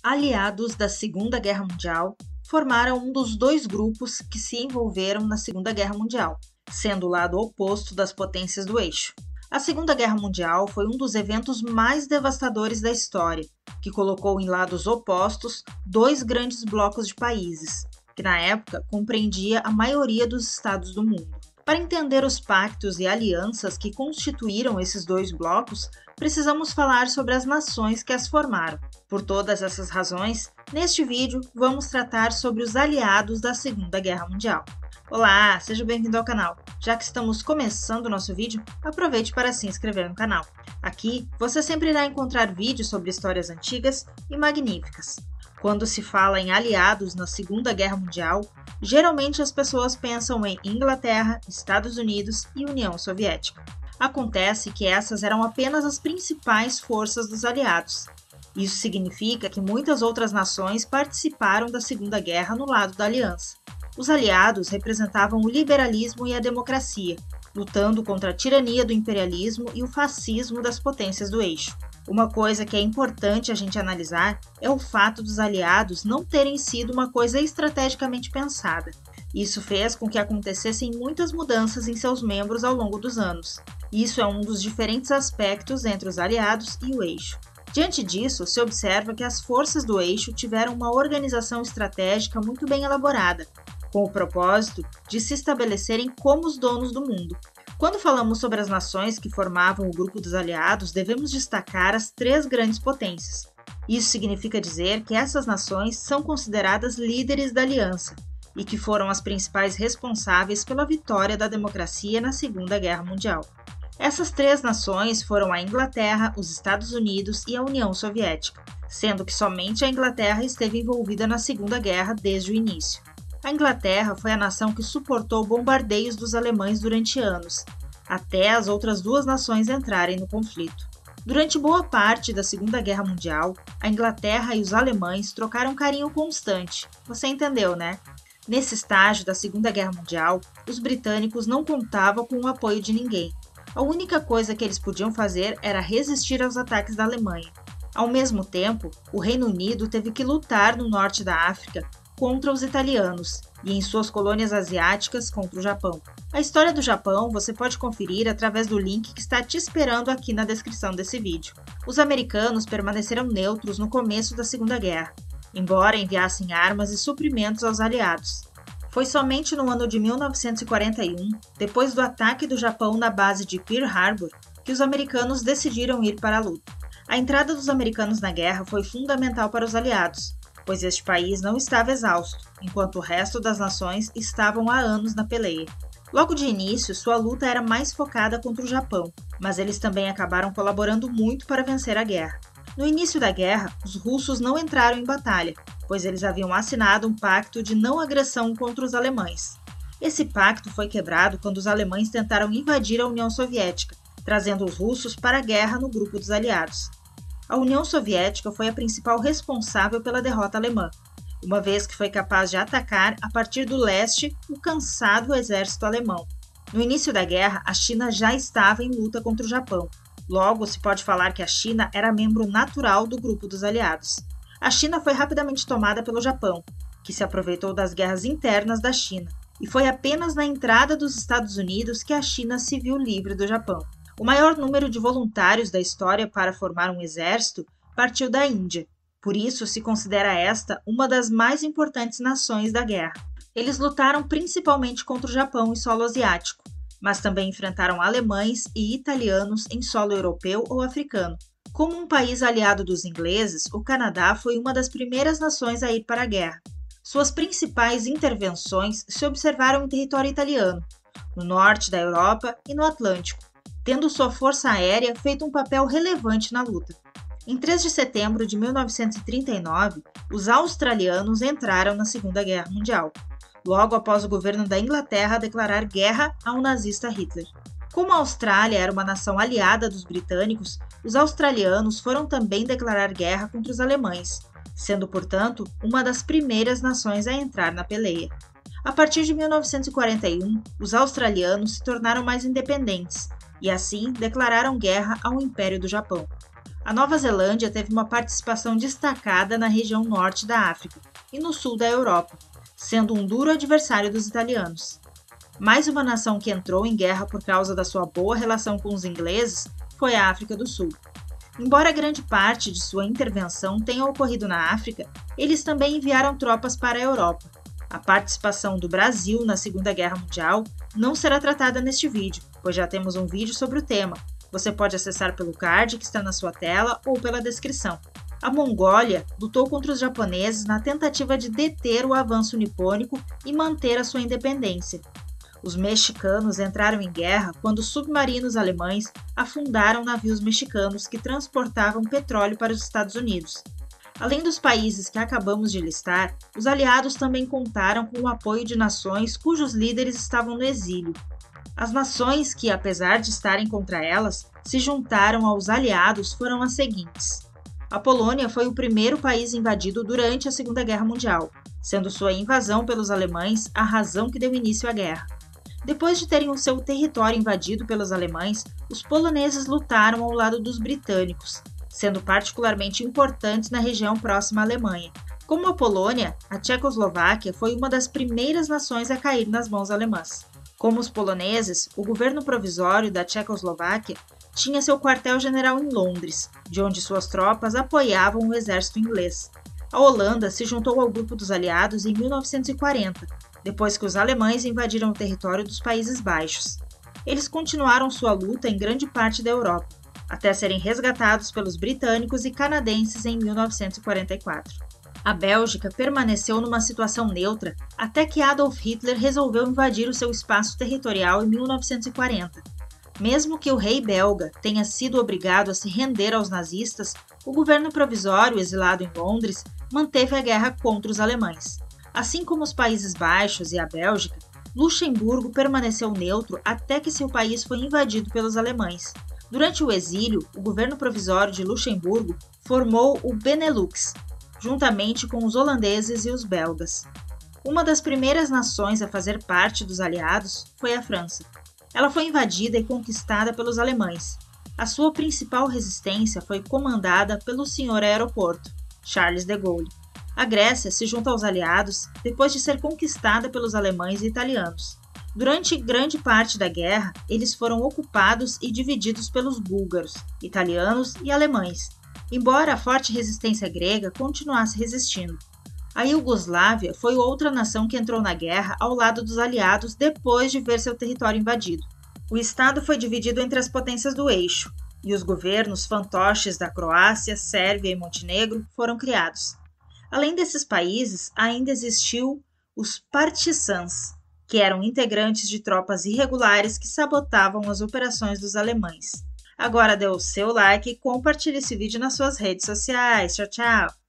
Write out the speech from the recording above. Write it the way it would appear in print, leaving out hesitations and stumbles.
Aliados da Segunda Guerra Mundial formaram um dos dois grupos que se envolveram na Segunda Guerra Mundial, sendo o lado oposto das potências do eixo. A Segunda Guerra Mundial foi um dos eventos mais devastadores da história, que colocou em lados opostos dois grandes blocos de países, que na época compreendia a maioria dos estados do mundo. Para entender os pactos e alianças que constituíram esses dois blocos, precisamos falar sobre as nações que as formaram. Por todas essas razões, neste vídeo vamos tratar sobre os aliados da Segunda Guerra Mundial. Olá, seja bem-vindo ao canal. Já que estamos começando o nosso vídeo, aproveite para se inscrever no canal. Aqui você sempre irá encontrar vídeos sobre histórias antigas e magníficas. Quando se fala em aliados na Segunda Guerra Mundial, geralmente as pessoas pensam em Inglaterra, Estados Unidos e União Soviética. Acontece que essas eram apenas as principais forças dos aliados. Isso significa que muitas outras nações participaram da Segunda Guerra no lado da aliança. Os aliados representavam o liberalismo e a democracia, lutando contra a tirania do imperialismo e o fascismo das potências do eixo. Uma coisa que é importante a gente analisar é o fato dos aliados não terem sido uma coisa estrategicamente pensada. Isso fez com que acontecessem muitas mudanças em seus membros ao longo dos anos. Isso é um dos diferentes aspectos entre os aliados e o eixo. Diante disso, se observa que as forças do eixo tiveram uma organização estratégica muito bem elaborada, com o propósito de se estabelecerem como os donos do mundo. Quando falamos sobre as nações que formavam o grupo dos aliados, devemos destacar as três grandes potências. Isso significa dizer que essas nações são consideradas líderes da aliança e que foram as principais responsáveis pela vitória da democracia na Segunda Guerra Mundial. Essas três nações foram a Inglaterra, os Estados Unidos e a União Soviética, sendo que somente a Inglaterra esteve envolvida na Segunda Guerra desde o início. A Inglaterra foi a nação que suportou bombardeios dos alemães durante anos, até as outras duas nações entrarem no conflito. Durante boa parte da Segunda Guerra Mundial, a Inglaterra e os alemães trocaram carinho constante. Você entendeu, né? Nesse estágio da Segunda Guerra Mundial, os britânicos não contavam com o apoio de ninguém. A única coisa que eles podiam fazer era resistir aos ataques da Alemanha. Ao mesmo tempo, o Reino Unido teve que lutar no norte da África contra os italianos e em suas colônias asiáticas contra o Japão. A história do Japão você pode conferir através do link que está te esperando aqui na descrição desse vídeo. Os americanos permaneceram neutros no começo da Segunda Guerra, embora enviassem armas e suprimentos aos aliados. Foi somente no ano de 1941, depois do ataque do Japão na base de Pearl Harbor, que os americanos decidiram ir para a luta. A entrada dos americanos na guerra foi fundamental para os aliados, pois este país não estava exausto, enquanto o resto das nações estavam há anos na peleia. Logo de início, sua luta era mais focada contra o Japão, mas eles também acabaram colaborando muito para vencer a guerra. No início da guerra, os russos não entraram em batalha, pois eles haviam assinado um pacto de não agressão contra os alemães. Esse pacto foi quebrado quando os alemães tentaram invadir a União Soviética, trazendo os russos para a guerra no grupo dos aliados. A União Soviética foi a principal responsável pela derrota alemã, uma vez que foi capaz de atacar a partir do leste o cansado exército alemão. No início da guerra, a China já estava em luta contra o Japão. Logo, se pode falar que a China era membro natural do grupo dos aliados. A China foi rapidamente tomada pelo Japão, que se aproveitou das guerras internas da China, e foi apenas na entrada dos Estados Unidos que a China se viu livre do Japão. O maior número de voluntários da história para formar um exército partiu da Índia, por isso se considera esta uma das mais importantes nações da guerra. Eles lutaram principalmente contra o Japão em solo asiático, mas também enfrentaram alemães e italianos em solo europeu ou africano. Como um país aliado dos ingleses, o Canadá foi uma das primeiras nações a ir para a guerra. Suas principais intervenções se observaram em território italiano, no norte da Europa e no Atlântico, tendo sua força aérea feito um papel relevante na luta. Em 3 de setembro de 1939, os australianos entraram na Segunda Guerra Mundial, logo após o governo da Inglaterra declarar guerra ao nazista Hitler. Como a Austrália era uma nação aliada dos britânicos, os australianos foram também declarar guerra contra os alemães, sendo, portanto, uma das primeiras nações a entrar na peleia. A partir de 1941, os australianos se tornaram mais independentes e, assim, declararam guerra ao Império do Japão. A Nova Zelândia teve uma participação destacada na região norte da África e no sul da Europa, sendo um duro adversário dos italianos. Mais uma nação que entrou em guerra por causa da sua boa relação com os ingleses foi a África do Sul. Embora grande parte de sua intervenção tenha ocorrido na África, eles também enviaram tropas para a Europa. A participação do Brasil na Segunda Guerra Mundial não será tratada neste vídeo, pois já temos um vídeo sobre o tema. Você pode acessar pelo card que está na sua tela ou pela descrição. A Mongólia lutou contra os japoneses na tentativa de deter o avanço nipônico e manter a sua independência. Os mexicanos entraram em guerra quando submarinos alemães afundaram navios mexicanos que transportavam petróleo para os Estados Unidos. Além dos países que acabamos de listar, os aliados também contaram com o apoio de nações cujos líderes estavam no exílio. As nações que, apesar de estarem contra elas, se juntaram aos aliados foram as seguintes. A Polônia foi o primeiro país invadido durante a Segunda Guerra Mundial, sendo sua invasão pelos alemães a razão que deu início à guerra. Depois de terem o seu território invadido pelos alemães, os poloneses lutaram ao lado dos britânicos, sendo particularmente importantes na região próxima à Alemanha. Como a Polônia, a Tchecoslováquia foi uma das primeiras nações a cair nas mãos alemãs. Como os poloneses, o governo provisório da Tchecoslováquia tinha seu quartel-general em Londres, de onde suas tropas apoiavam o exército inglês. A Holanda se juntou ao grupo dos aliados em 1940, depois que os alemães invadiram o território dos Países Baixos. Eles continuaram sua luta em grande parte da Europa, até serem resgatados pelos britânicos e canadenses em 1944. A Bélgica permaneceu numa situação neutra até que Adolf Hitler resolveu invadir o seu espaço territorial em 1940. Mesmo que o rei belga tenha sido obrigado a se render aos nazistas, o governo provisório, exilado em Londres, manteve a guerra contra os alemães. Assim como os Países Baixos e a Bélgica, Luxemburgo permaneceu neutro até que seu país foi invadido pelos alemães. Durante o exílio, o governo provisório de Luxemburgo formou o Benelux, juntamente com os holandeses e os belgas. Uma das primeiras nações a fazer parte dos aliados foi a França. Ela foi invadida e conquistada pelos alemães. A sua principal resistência foi comandada pelo senhor aeroporto, Charles de Gaulle. A Grécia se junta aos aliados depois de ser conquistada pelos alemães e italianos. Durante grande parte da guerra, eles foram ocupados e divididos pelos búlgaros, italianos e alemães, embora a forte resistência grega continuasse resistindo. A Iugoslávia foi outra nação que entrou na guerra ao lado dos aliados depois de ver seu território invadido. O estado foi dividido entre as potências do eixo, e os governos fantoches da Croácia, Sérvia e Montenegro foram criados. Além desses países, ainda existiu os partisans, que eram integrantes de tropas irregulares que sabotavam as operações dos alemães. Agora dê o seu like e compartilhe esse vídeo nas suas redes sociais. Tchau, tchau!